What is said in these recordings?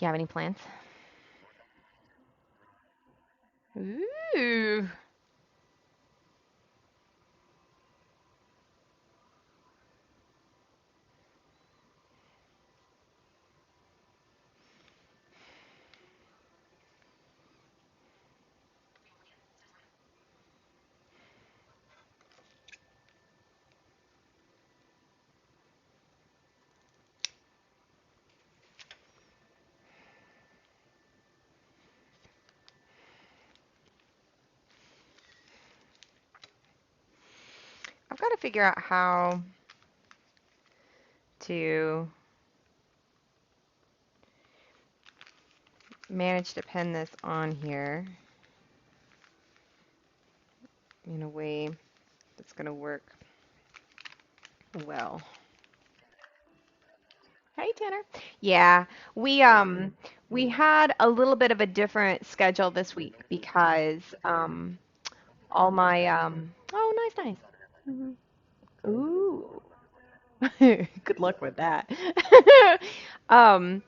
you have any plans? Ooh. I've got to figure out how to manage to pin this on here in a way that's going to work well. Hey, Tanner. Yeah, we had a little bit of a different schedule this week because all my oh, nice, nice. Mhm. Ooh. Good luck with that. um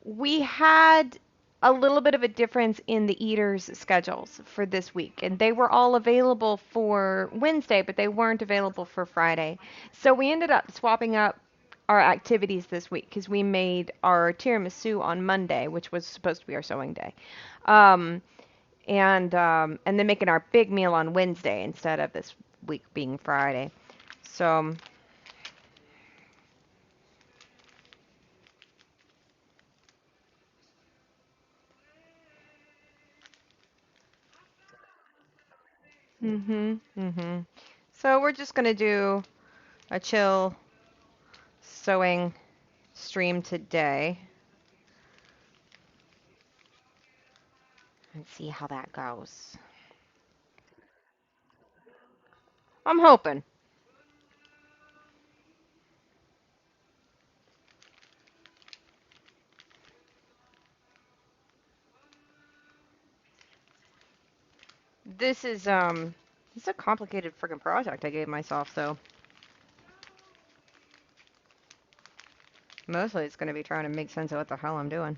we had a little bit of a difference in the eaters' schedules for this week, and they were all available for Wednesday, but they weren't available for Friday. So we ended up swapping up our activities this week because we made our tiramisu on Monday, which was supposed to be our sewing day, um, and then making our big meal on Wednesday instead of this week being Friday. So, so we're just gonna do a chill sewing stream today and see how that goes. I'm hoping. This is a complicated friggin' project I gave myself, so mostly it's gonna be trying to make sense of what the hell I'm doing.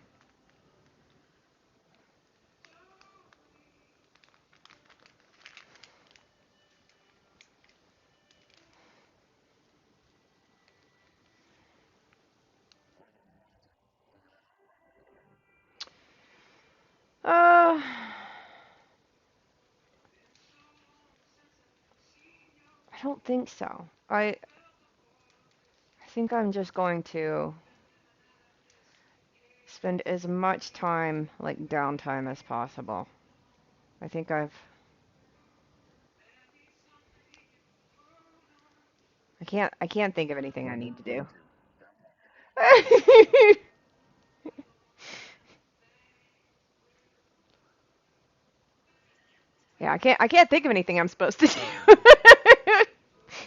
Uh, I don't think so. I think I'm just going to spend as much time like downtime as possible. I think I can't think of anything I need to do. Yeah, I can't think of anything I'm supposed to do.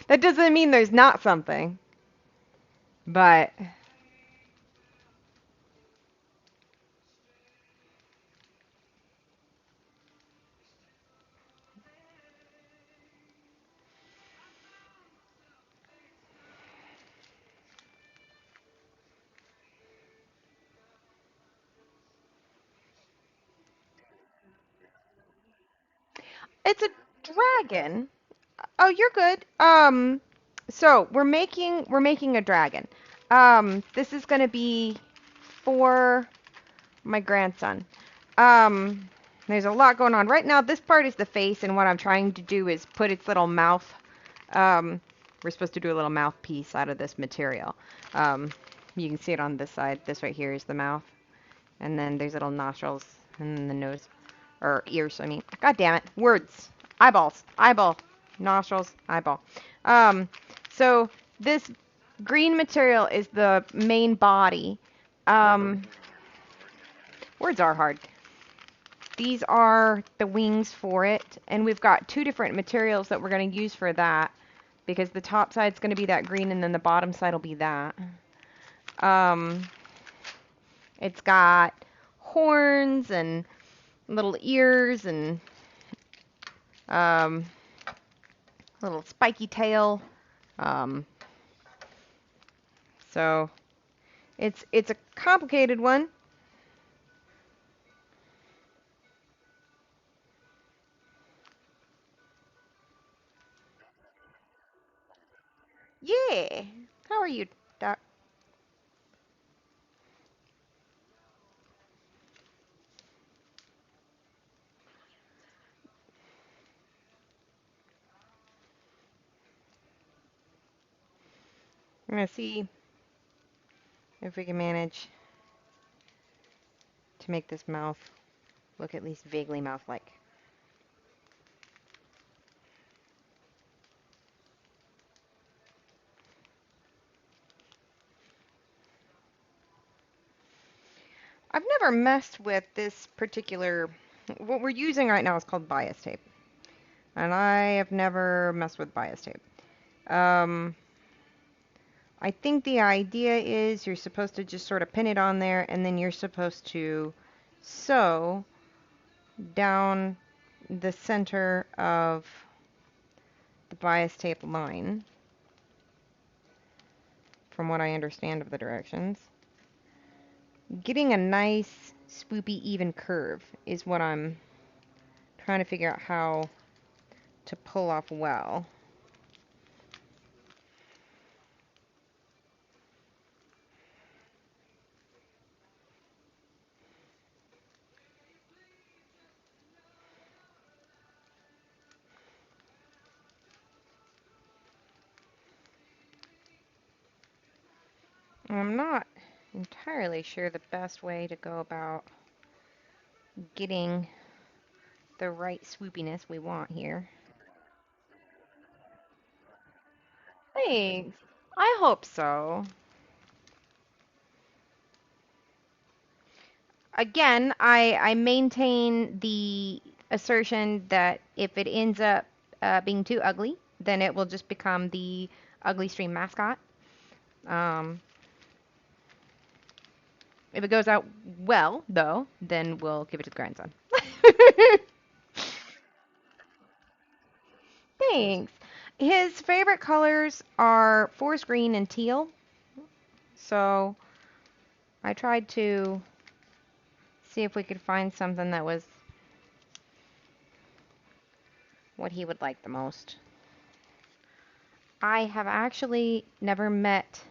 That doesn't mean there's not something, but it's a dragon. Oh, you're good. So we're making a dragon. This is gonna be for my grandson. Um, there's a lot going on right now. This part is the face, and what I'm trying to do is put its little mouth. Um, we're supposed to do a little mouthpiece out of this material. Um, you can see it on this side. This right here is the mouth, and then there's little nostrils, and then the nose, or ears. I mean, God damn it, words, eyeballs, eyeball, nostrils, eyeball. Um, so this green material is the main body. Um, words are hard. These are the wings for it, and we've got two different materials that we're going to use for that because the top side's going to be that green and then the bottom side will be that. Um, it's got horns and little ears and um, little spiky tail. Um, so it's a complicated one. Yeah. How are you, Doc? I'm gonna see if we can manage to make this mouth look at least vaguely mouth-like. I've never messed with this particular, what we're using right now is called bias tape. And I have never messed with bias tape. Um, I think the idea is you're supposed to just sort of pin it on there and then you're supposed to sew down the center of the bias tape line, from what I understand of the directions. Getting a nice, swoopy, even curve is what I'm trying to figure out how to pull off well. I'm not entirely sure the best way to go about getting the right swoopiness we want here. Thanks. I hope so. Again, I maintain the assertion that if it ends up being too ugly, then it will just become the ugly stream mascot. Um, if it goes out well, though, then we'll give it to the grandson. Thanks. His favorite colors are forest green and teal. So I tried to see if we could find something that was what he would like the most. I have actually never met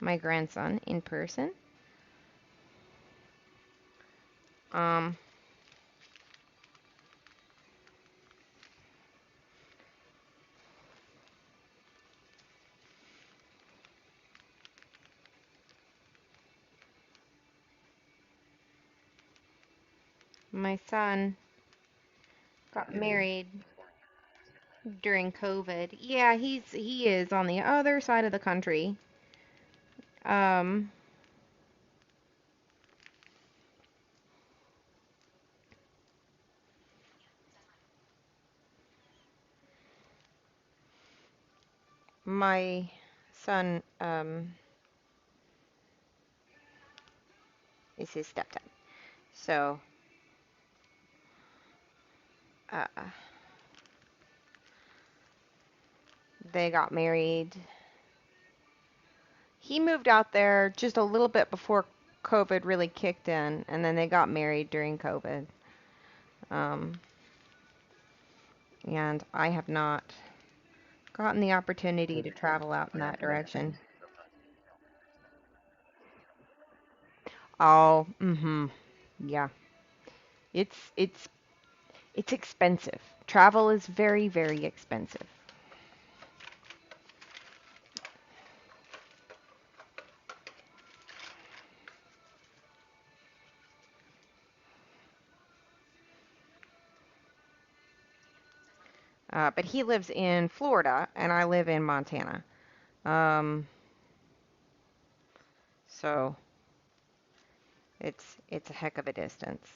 my grandson in person. Um, my son got married during COVID. Yeah, he is on the other side of the country. Um, my son is his stepdad. So, uh, they got married. He moved out there just a little bit before COVID really kicked in, and then they got married during COVID. Um, and I have not gotten the opportunity to travel out in that direction. Oh, mm-hmm. Yeah. It's it's expensive. Travel is very, very expensive. But he lives in Florida, and I live in Montana. Um, so it's a heck of a distance.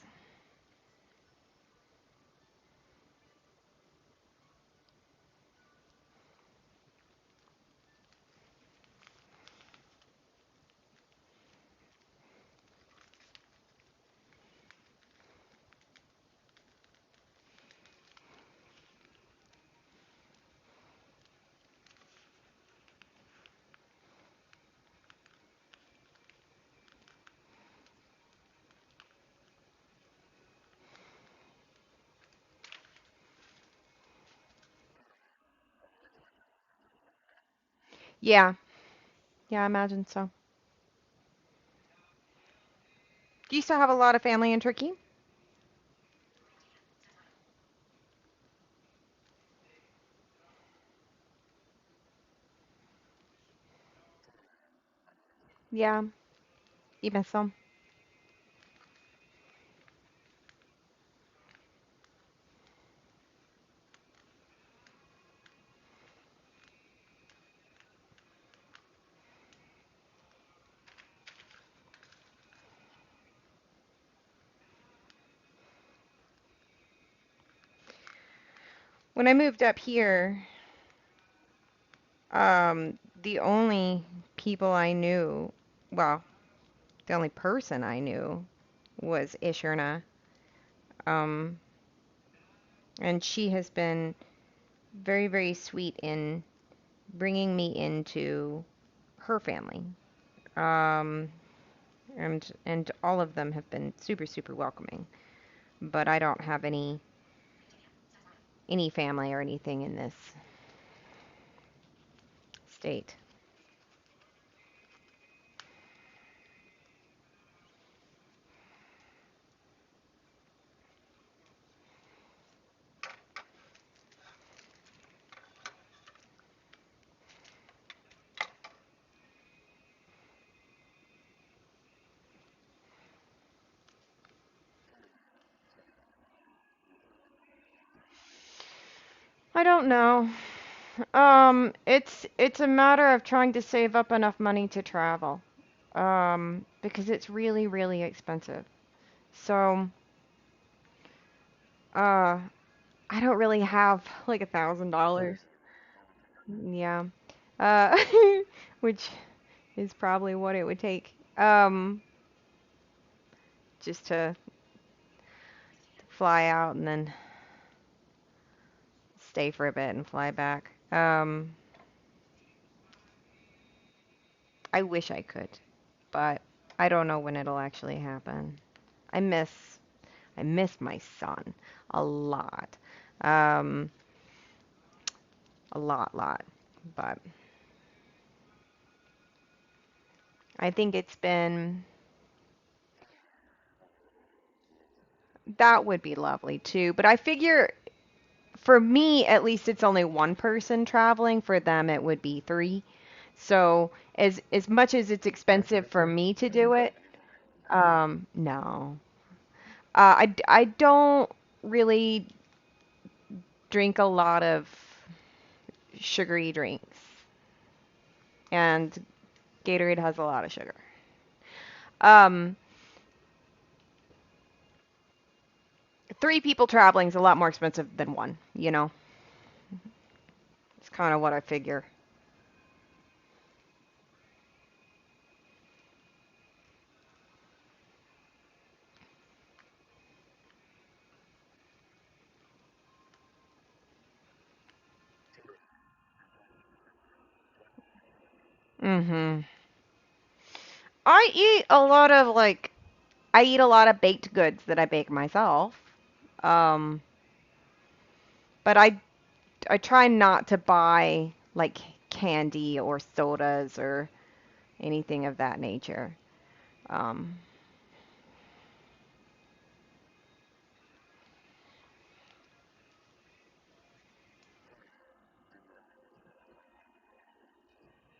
Yeah. Yeah, I imagine so. Do you still have a lot of family in Turkey? Yeah, even so. When I moved up here, the only people I knew, well, the only person I knew was Ishurna. Um, and she has been very, very sweet in bringing me into her family. Um, and all of them have been super, super welcoming. But I don't have any family or anything in this state. I don't know. It's a matter of trying to save up enough money to travel. Because it's really, really expensive. So, uh, I don't really have like $1,000. Yeah. Uh, which is probably what it would take. Just to fly out and then stay for a bit and fly back. I wish I could, but I don't know when it'll actually happen. I miss I miss my son a lot. Um, a lot. But I think it's been that would be lovely too. But I figure for me at least it's only one person traveling. For them it would be three. So as much as it's expensive for me to do it, no. I don't really drink a lot of sugary drinks, and Gatorade has a lot of sugar. Um, Three people traveling is a lot more expensive than one, you know? It's kind of what I figure. Mm-hmm. I eat a lot of baked goods that I bake myself. Um, but I try not to buy like candy or sodas or anything of that nature. Um,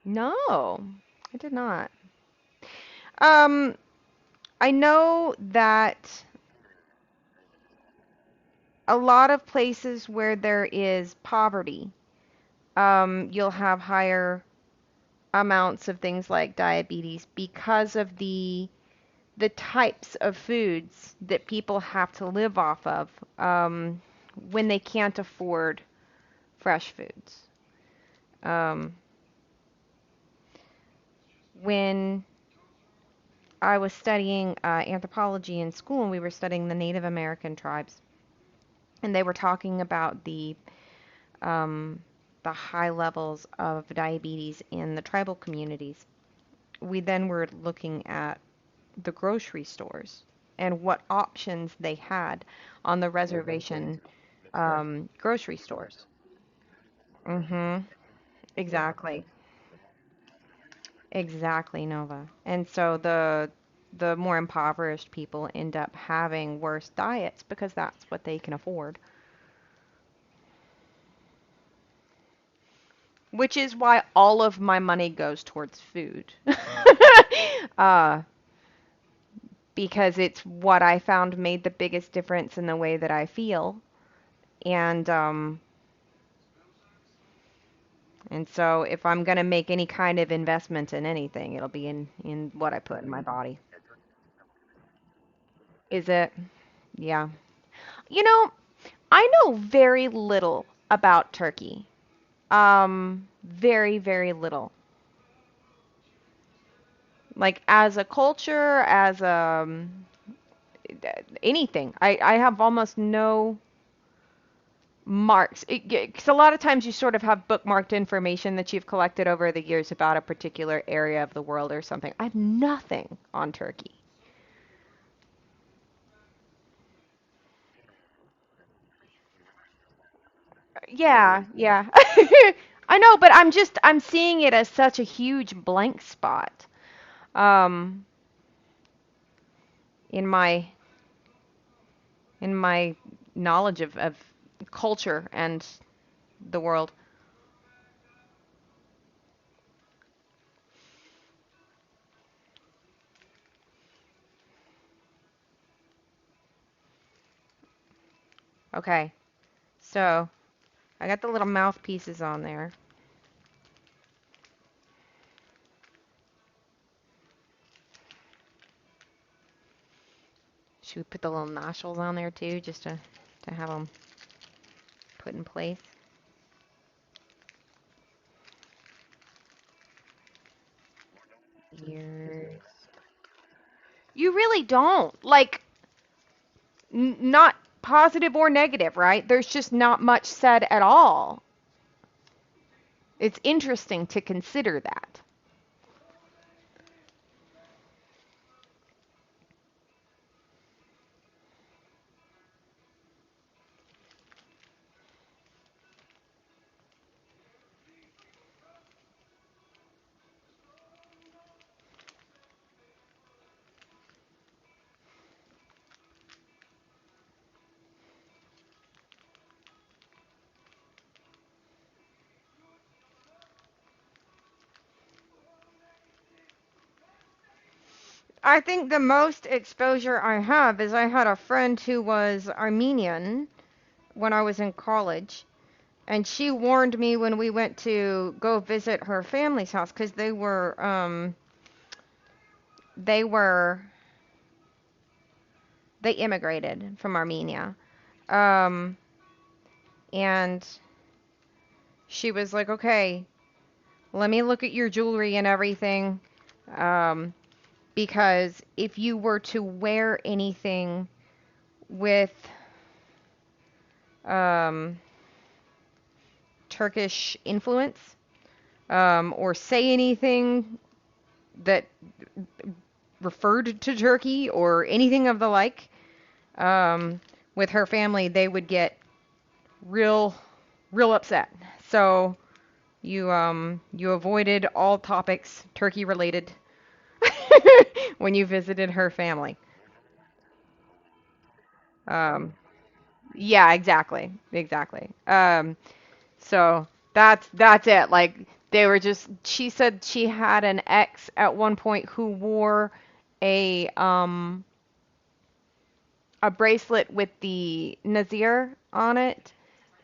no, I did not. Um, I know that a lot of places where there is poverty, you'll have higher amounts of things like diabetes because of the types of foods that people have to live off of when they can't afford fresh foods. Um, when I was studying anthropology in school and we were studying the Native American tribes, and they were talking about um, the high levels of diabetes in the tribal communities. We then were looking at the grocery stores and what options they had on the reservation grocery stores. Mm-hmm. Exactly. Exactly, Nova. And so the more impoverished people end up having worse diets because that's what they can afford. Which is why all of my money goes towards food. uh, because it's what I found made the biggest difference in the way that I feel. And and so if I'm gonna make any kind of investment in anything, it'll be in what I put in my body. Is it? Yeah. You know, I know very little about Turkey. Very, very little. Like as a culture, as anything. I have almost no marks. Because a lot of times you sort of have bookmarked information that you've collected over the years about a particular area of the world or something. I have nothing on Turkey. Yeah, yeah. I know, but I'm seeing it as such a huge blank spot um in my knowledge of culture and the world. Okay. So, I got the little mouthpieces on there. Should we put the little nostrils on there too, just to have them put in place? Ears. You really don't. Like, not positive or negative, right? There's just not much said at all. It's interesting to consider that. I think the most exposure I have is I had a friend who was Armenian when I was in college, and she warned me when we went to go visit her family's house because they were they immigrated from Armenia. Um, and she was like, "Okay, let me look at your jewelry and everything, um, because if you were to wear anything with um, Turkish influence, or say anything that referred to Turkey or anything of the like, um, with her family, they would get real, real upset. So you avoided all topics Turkey related when you visited her family. Um, yeah, exactly, exactly. So that's it. Like they were just. She said she had an ex at one point who wore a um a bracelet with the Nazir on it,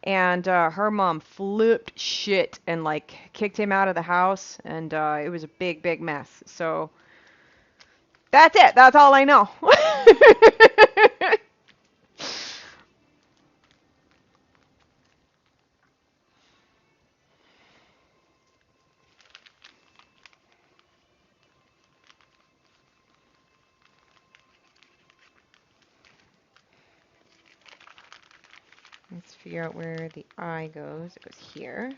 and her mom flipped shit and like kicked him out of the house, and it was a big, big mess. So that's it. That's all I know. Let's figure out where the eye goes. It goes here.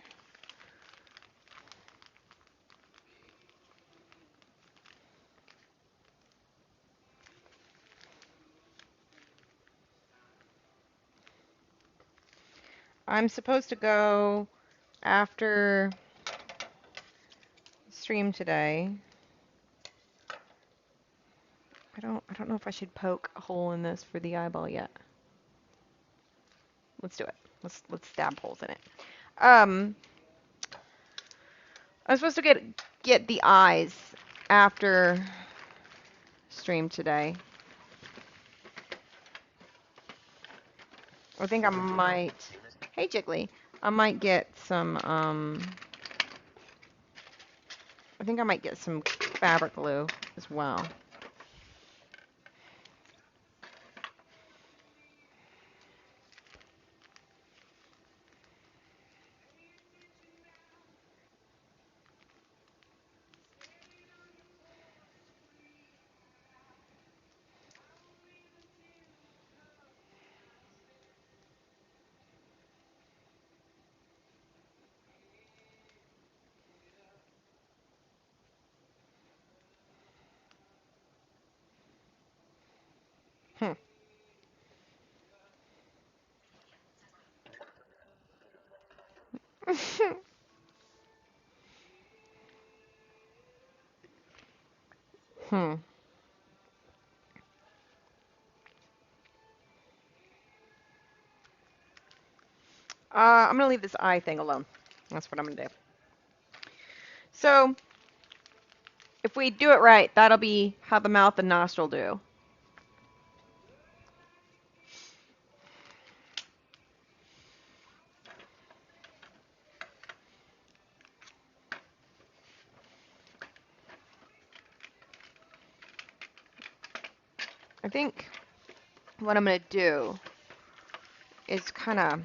I'm supposed to go after stream today. I don't know if I should poke a hole in this for the eyeball yet. Let's do it. Let's stab holes in it. I'm supposed to get the eyes after stream today. I think I might. Hey Jiggly. I might get some I think I might get some fabric glue as well. Hmm. Hmm. I'm gonna leave this eye thing alone. That's what I'm gonna do. So if we do it right, that'll be how the mouth and nostril do. I think what I'm gonna do is kind of.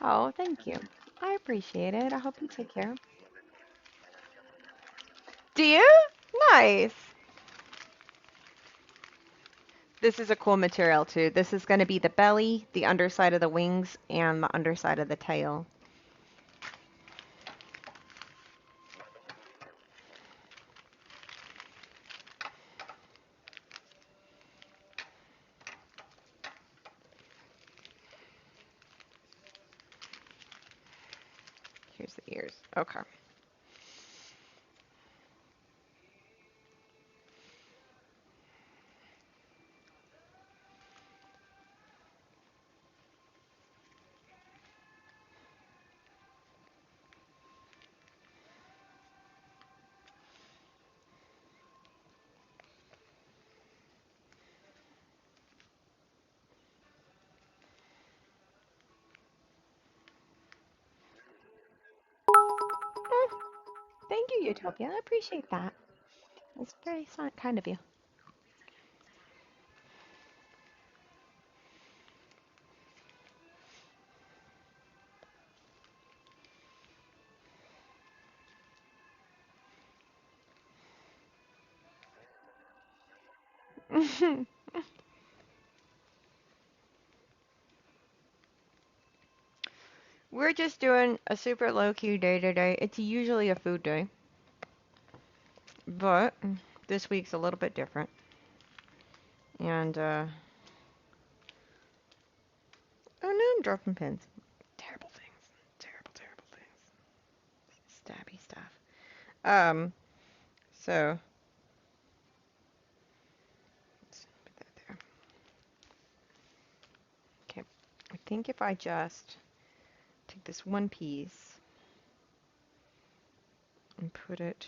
Oh, thank you. I appreciate it. I hope you take care. Do you? Nice. This is a cool material too. This is going to be the belly, the underside of the wings, and the underside of the tail. Here's the ears. Okay. Oh, thank you, Utopia. I appreciate that. It's very kind of you. We're just doing a super low-key day today. It's usually a food day, but this week's a little bit different. And, oh no, I'm dropping pins. Terrible things. Terrible, terrible things. Stabby stuff. So, let's put that there. Okay, I think if I just take this one piece and put it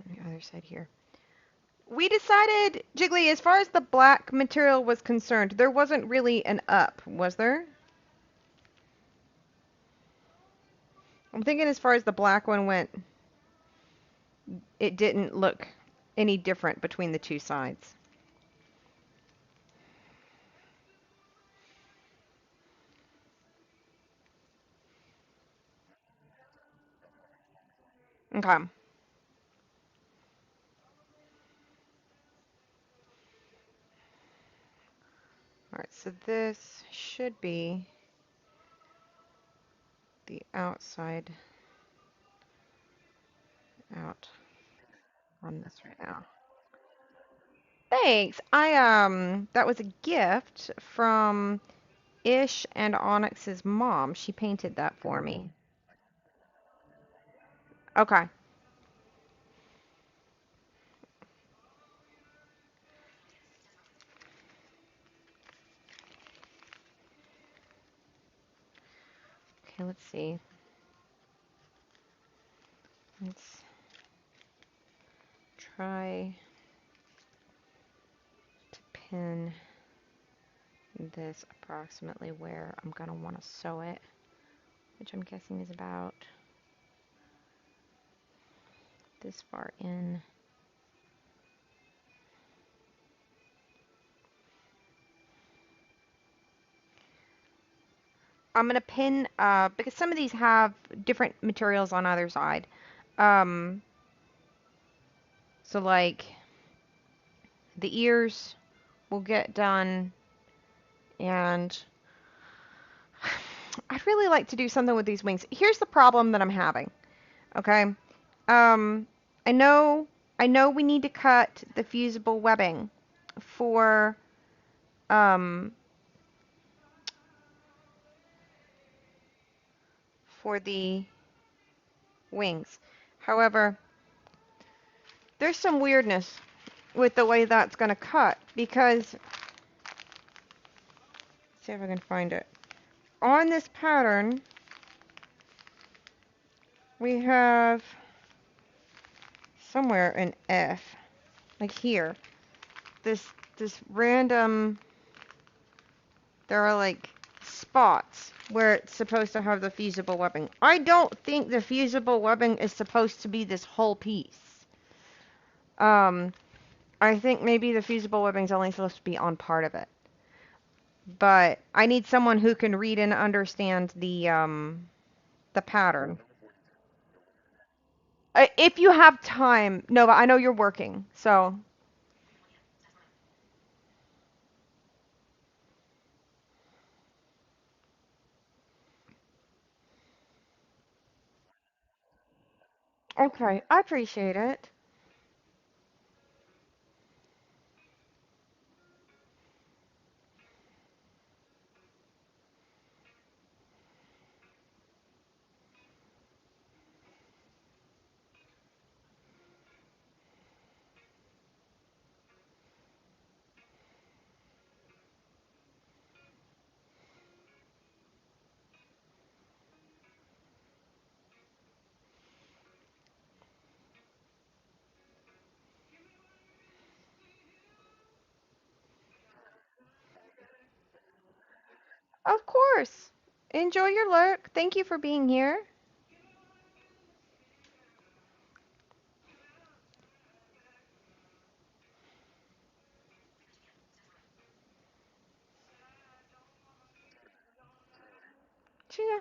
on the other side here. We decided, Jiggly, as far as the black material was concerned, there wasn't really an up, was there? I'm thinking as far as the black one went, it didn't look any different between the two sides. Okay. All right, so this should be the outside out on this right now. Thanks. That was a gift from Ish and Onyx's mom. She painted that for me. Okay. Okay, let's see. Let's try to pin this approximately where I'm going to want to sew it, which I'm guessing is about this far in. I'm going to pin, because some of these have different materials on either side. Um, so like the ears will get done, and I'd really like to do something with these wings. Here's the problem that I'm having. Okay. Um, I know, I know we need to cut the fusible webbing for, um, for the wings. However, there's some weirdness with the way that's going to cut because, let's see if I can find it. On this pattern, we have somewhere an F, like here. This random, there are like spots where it's supposed to have the fusible webbing. I don't think the fusible webbing is supposed to be this whole piece. Um, I think maybe the fusible webbing is only supposed to be on part of it. But I need someone who can read and understand the pattern. If you have time, no, but I know you're working, so okay, I appreciate it. Of course. Enjoy your lurk. Thank you for being here. Chia.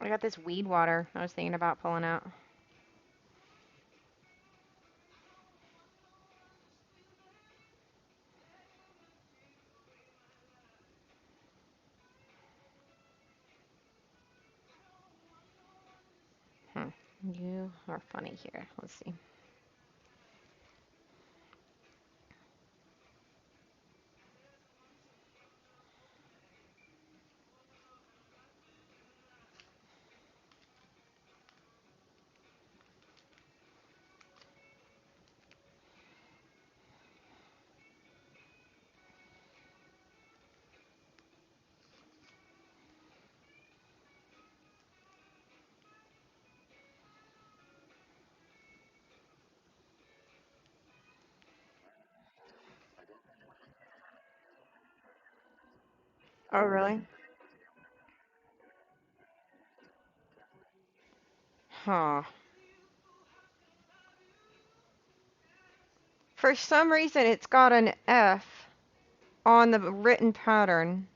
I got this weed water I was thinking about pulling out. Hmm. You are funny here. Let's see. Oh, really? Huh. For some reason, it's got an F on the written pattern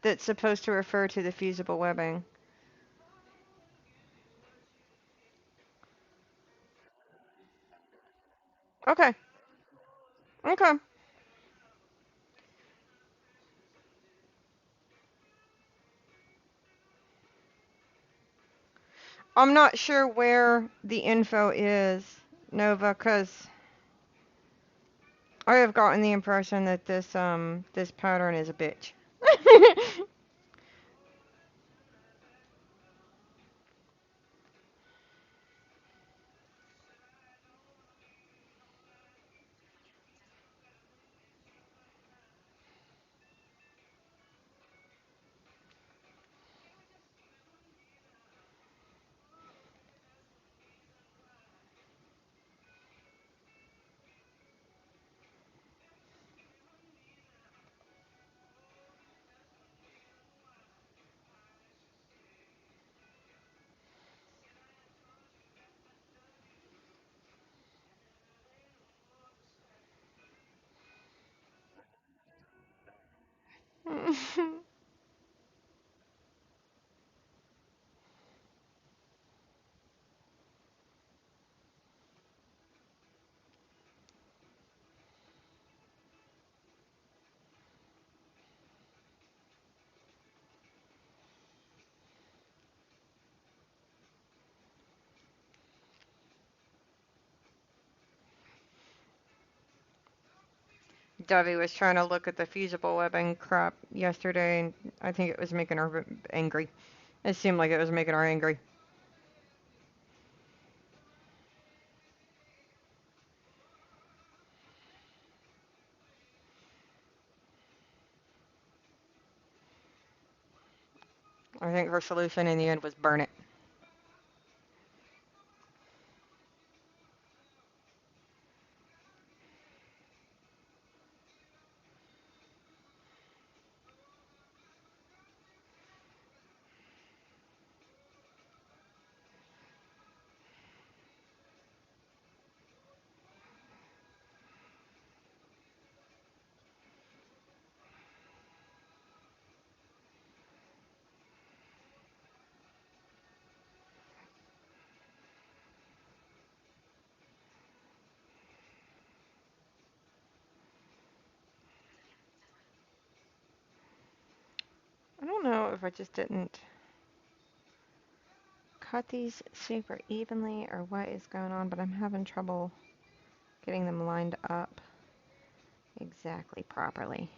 that's supposed to refer to the fusible webbing. Okay. Okay. I'm not sure where the info is, Nova, 'cause I have gotten the impression that this pattern is a bitch. Debbie was trying to look at the fusible webbing crap yesterday, and I think it was making her angry. It seemed like it was making her angry. I think her solution in the end was burn it. I don't know if I just didn't cut these super evenly or what is going on, but I'm having trouble getting them lined up exactly properly.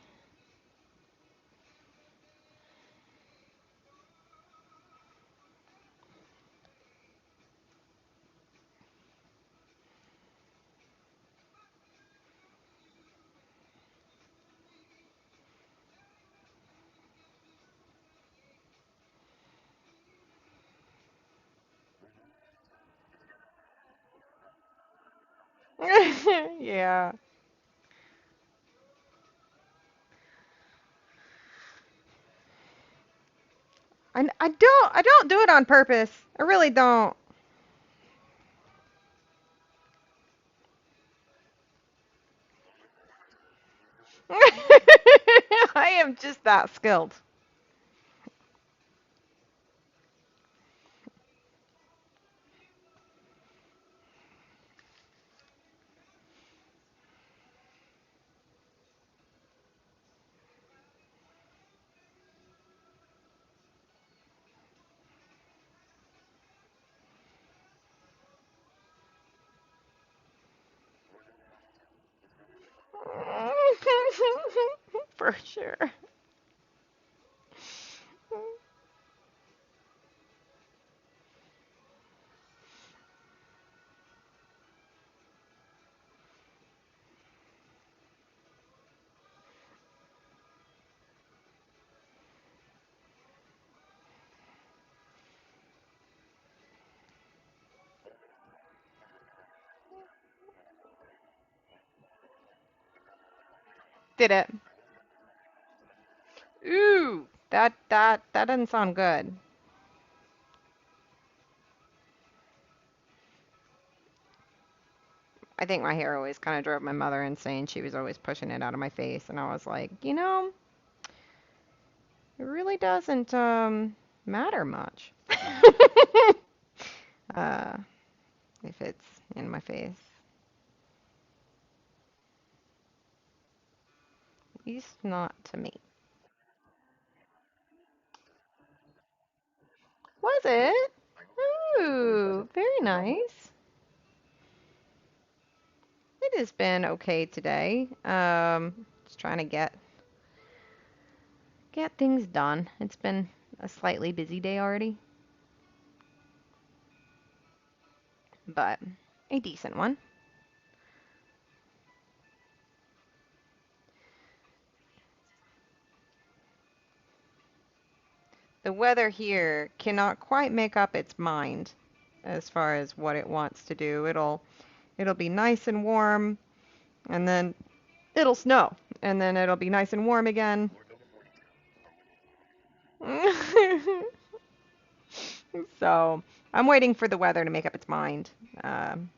Yeah. I don't do it on purpose. I really don't. I am just that skilled. For sure. Did it. Ooh, that doesn't sound good. I think my hair always kind of drove my mother insane. She was always pushing it out of my face, and I was like, it really doesn't matter much. uh, if it's in my face. At least not to me. Was it? Ooh, very nice. It has been okay today. Just trying to get things done. It's been a slightly busy day already, but a decent one. The weather here cannot quite make up its mind as far as what it wants to do. It'll be nice and warm, and then it'll snow, and then it'll be nice and warm again. So I'm waiting for the weather to make up its mind um,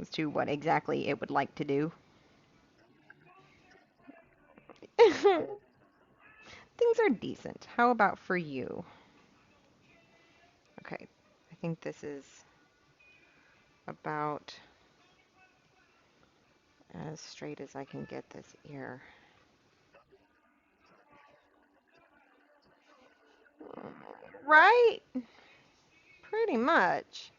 as to what exactly it would like to do. Things are decent. How about for you? Okay, I think this is about as straight as I can get this ear. Right? Pretty much.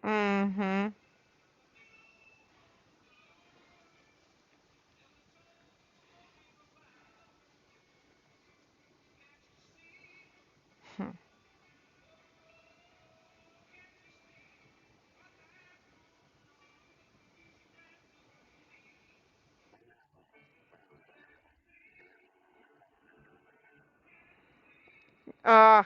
Mm-hmm. Uh,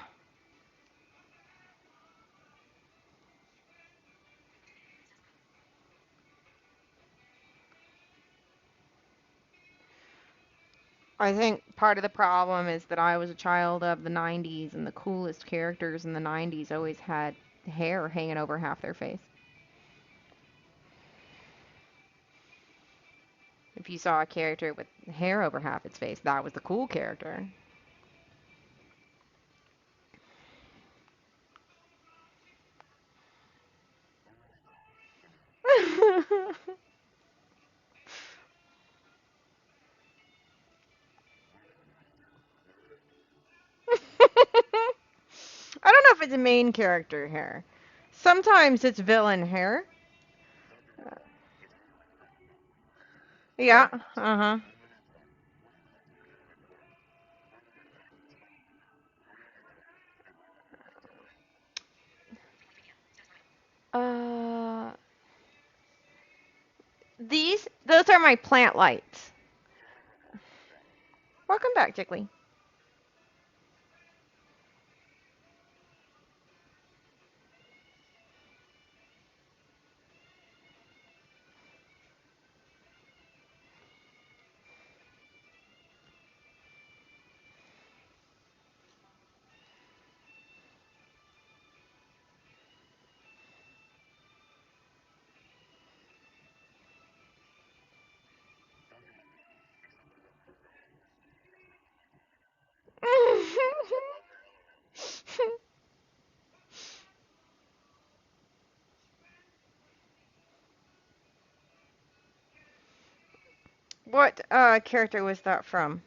I think part of the problem is that I was a child of the 90s, and the coolest characters in the 90s always had hair hanging over half their face. If you saw a character with hair over half its face, that was the cool character. I don't know if it's a main character hair. Sometimes it's villain hair. Yeah, uh-huh. Uh, those are my plant lights. Welcome back, Jiggly. What character was that from?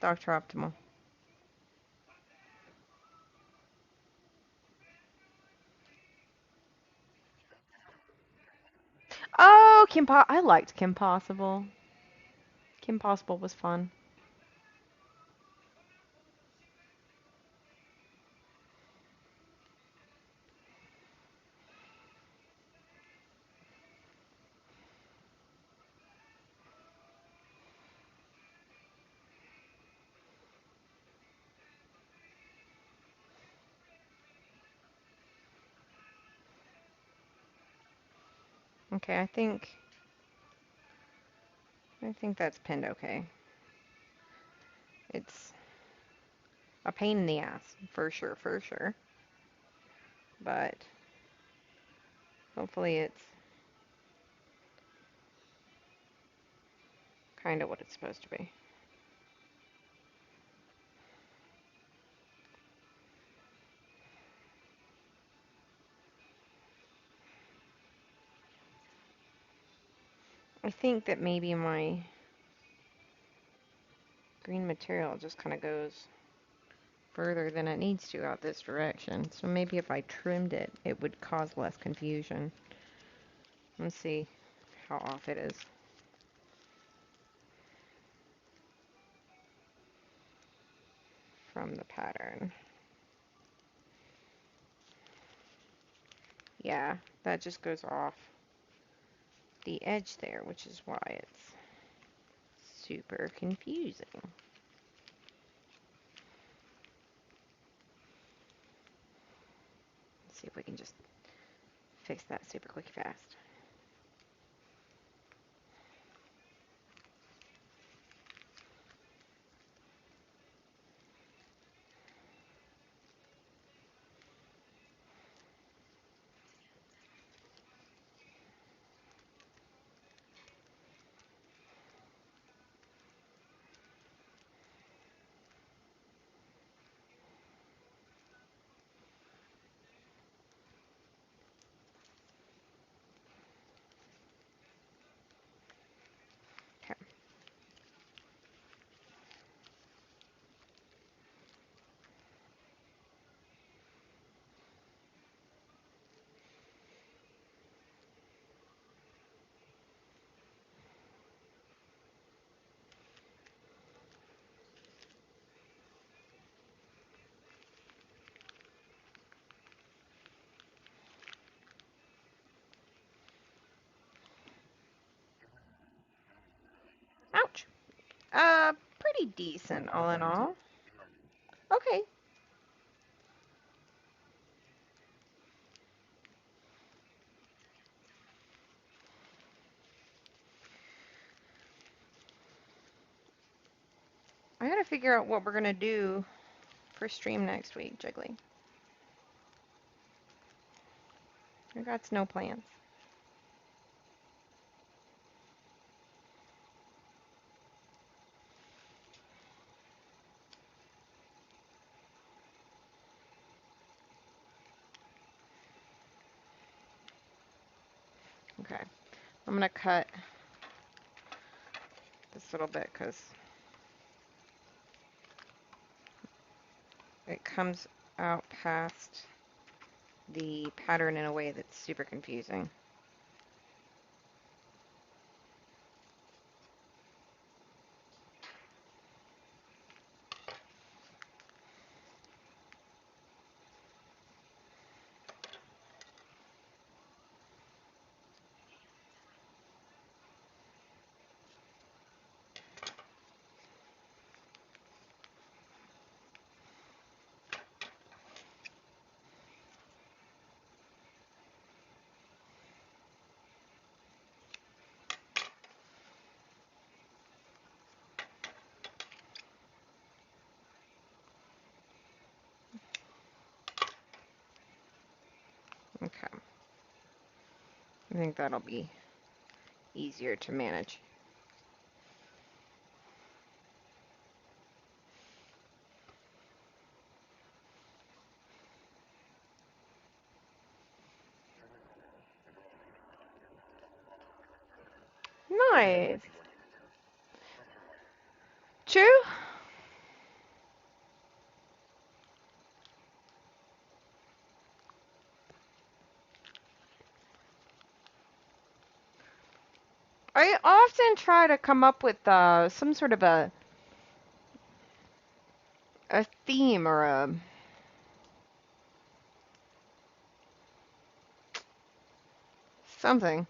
Dr. Optimal. Oh, I liked Kim Possible. Kim Possible was fun. Okay, I think that's pinned okay. It's a pain in the ass, for sure, for sure. But hopefully it's kind of what it's supposed to be. I think that maybe my green material just kind of goes further than it needs to out this direction. So maybe if I trimmed it, it would cause less confusion. Let's see how off it is from the pattern. Yeah, that just goes off the edge there, which is why it's super confusing. Let's see if we can just fix that super quick fast. Okay. Ouch. Pretty decent all in all. Okay. I gotta figure out what we're gonna do for stream next week, Jiggly. I got no plans. Okay. I'm gonna cut this little bit because it comes out past the pattern in a way that's super confusing. Okay. I think that'll be easier to manage. Nice. True? I often try to come up with some sort of a theme or a something.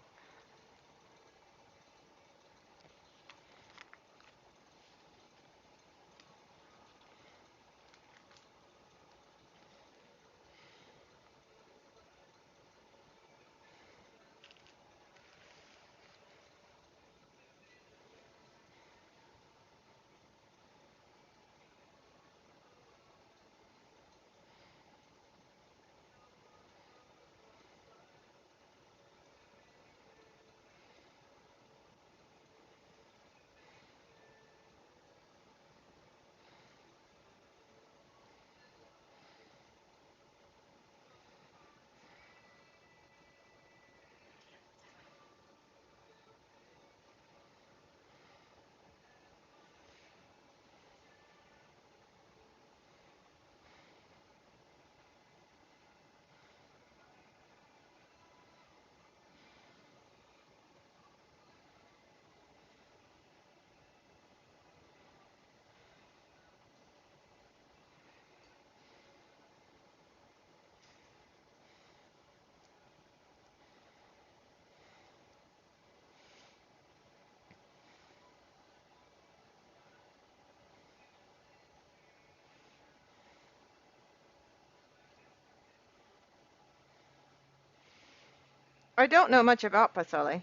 I don't know much about pasole.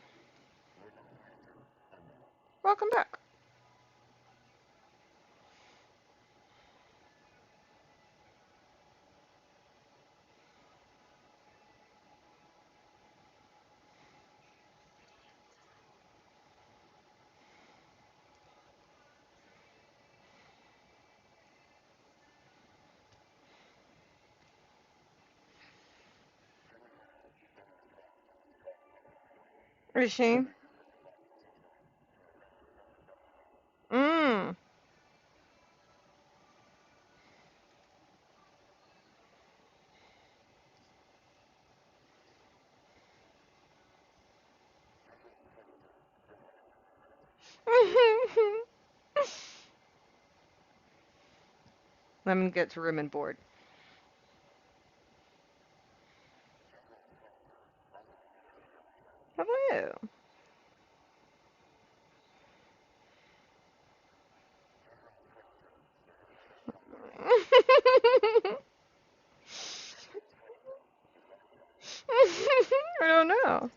Welcome back. Is she? Mmm. Lemon gets room and board. Hello. I don't know.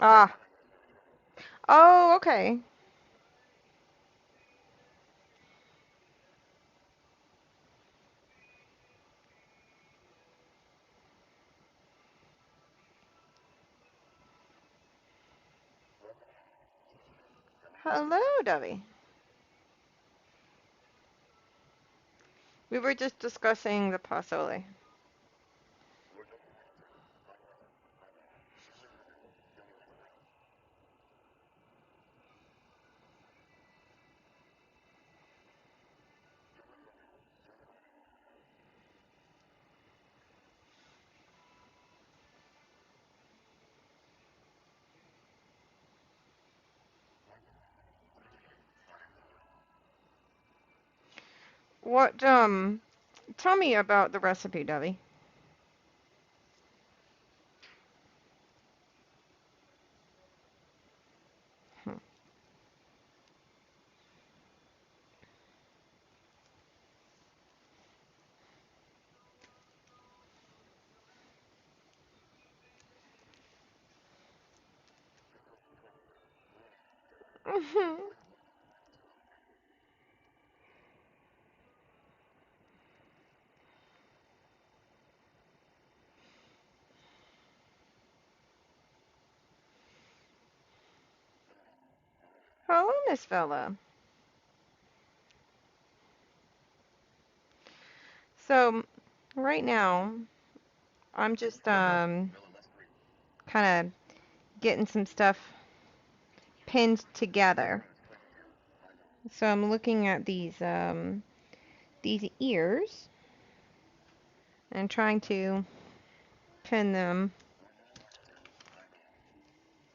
Ah. Oh, okay. Hello, Debbie. We were just discussing the pasole. What, tell me about the recipe, Debbie. Hello, Miss Bella. So, right now, I'm just kind of getting some stuff pinned together. So I'm looking at these ears and trying to pin them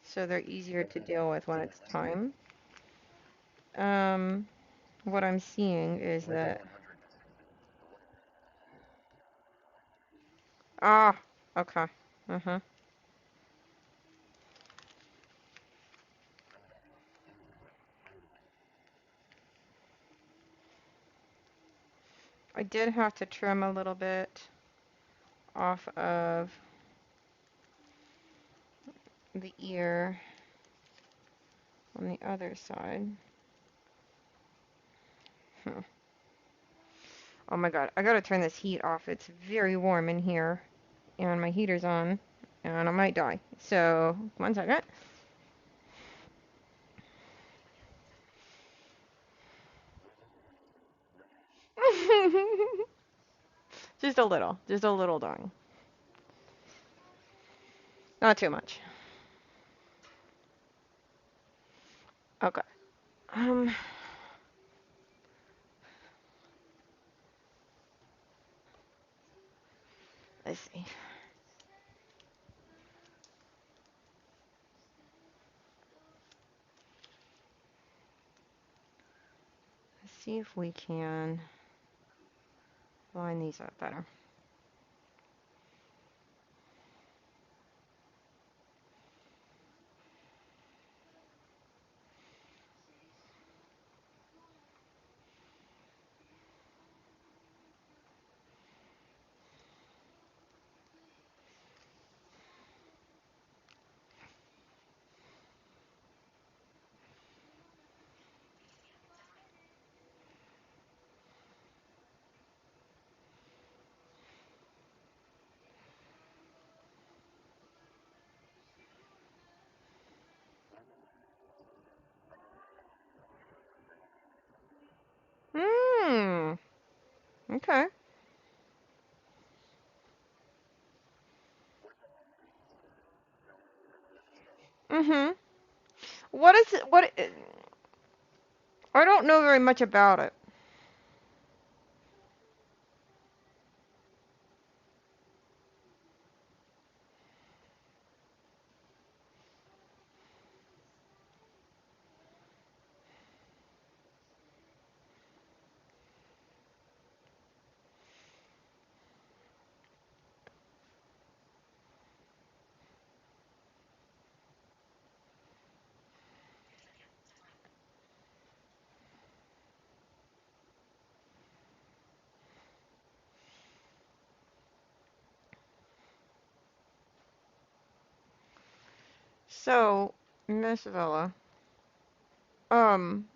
so they're easier to deal with when it's time. Um, what I'm seeing is that ah, okay. Uh-huh. I did have to trim a little bit off of the ear on the other side. Huh. Oh my god, I gotta turn this heat off. It's very warm in here, and my heater's on, and I might die. So, 1 second. Just a little dying. Not too much. Okay. Um, let's see. Let's see if we can line these up better. Hmm. Okay. Mm-hmm. What is it? I don't know very much about it. So, Miss Villa, um,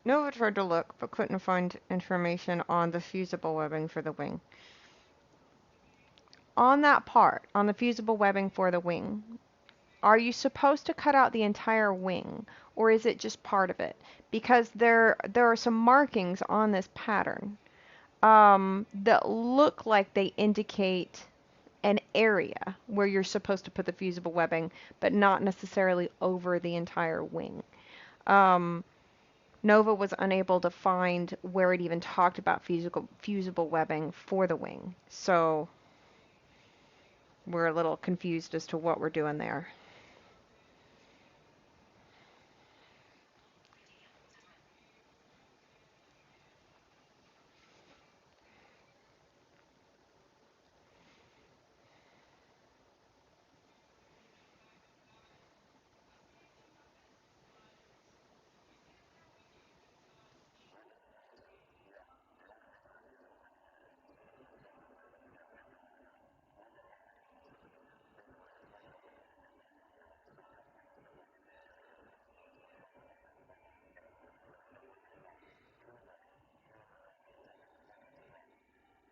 Nova tried to look but couldn't find information on the fusible webbing for the wing. On that part, on the fusible webbing for the wing, are you supposed to cut out the entire wing, or is it just part of it? Because there are some markings on this pattern that look like they indicate an area where you're supposed to put the fusible webbing, but not necessarily over the entire wing. Um, Nova was unable to find where it even talked about fusible webbing for the wing, so we're a little confused as to what we're doing there.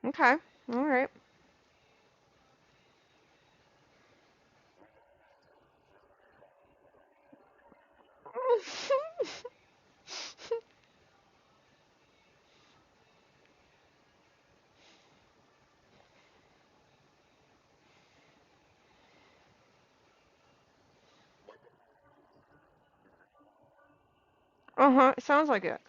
Okay, all right. Uh-huh, it sounds like it.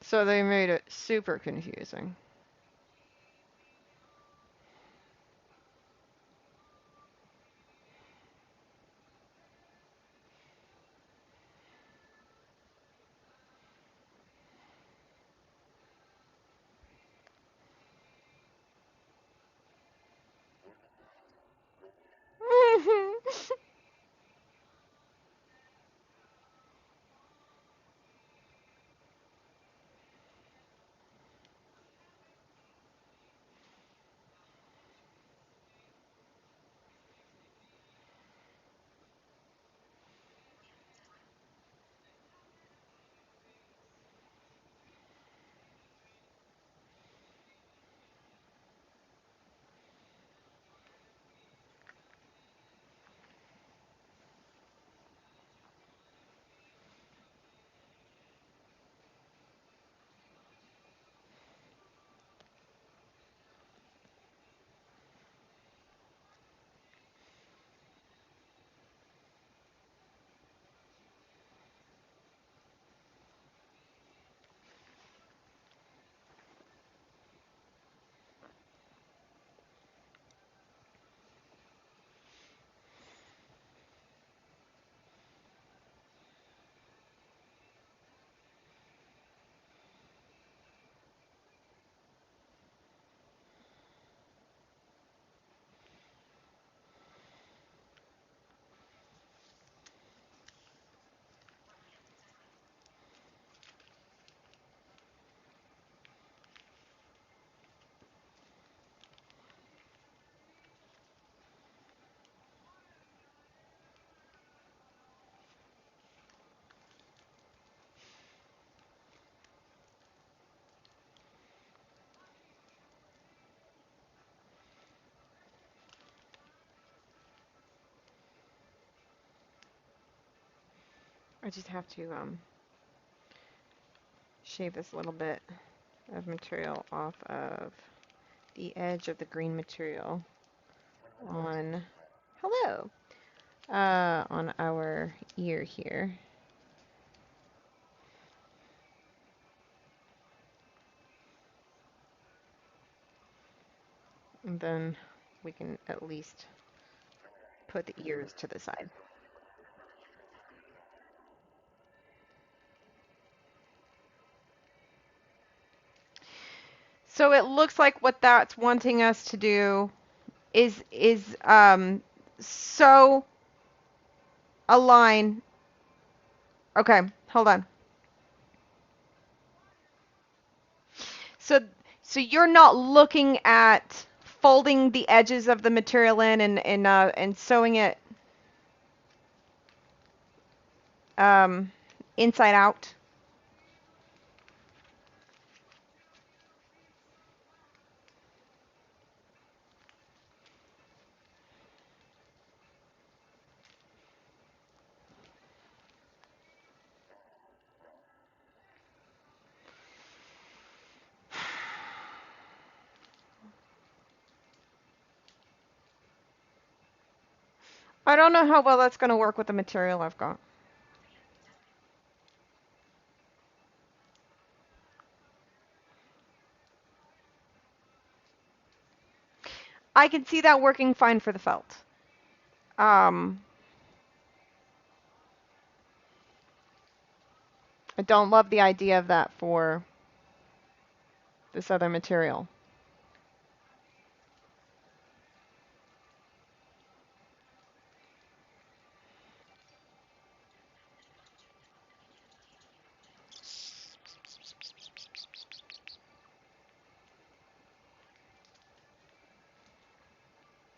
So they made it super confusing. I just have to shave this little bit of material off of the edge of the green material on, hello, on our ear here. And then we can at least put the ears to the side. So it looks like what that's wanting us to do is sew a line. Okay, hold on. So so you're not looking at folding the edges of the material in and sewing it um, inside out. I don't know how well that's going to work with the material I've got. I can see that working fine for the felt. Um, I don't love the idea of that for this other material.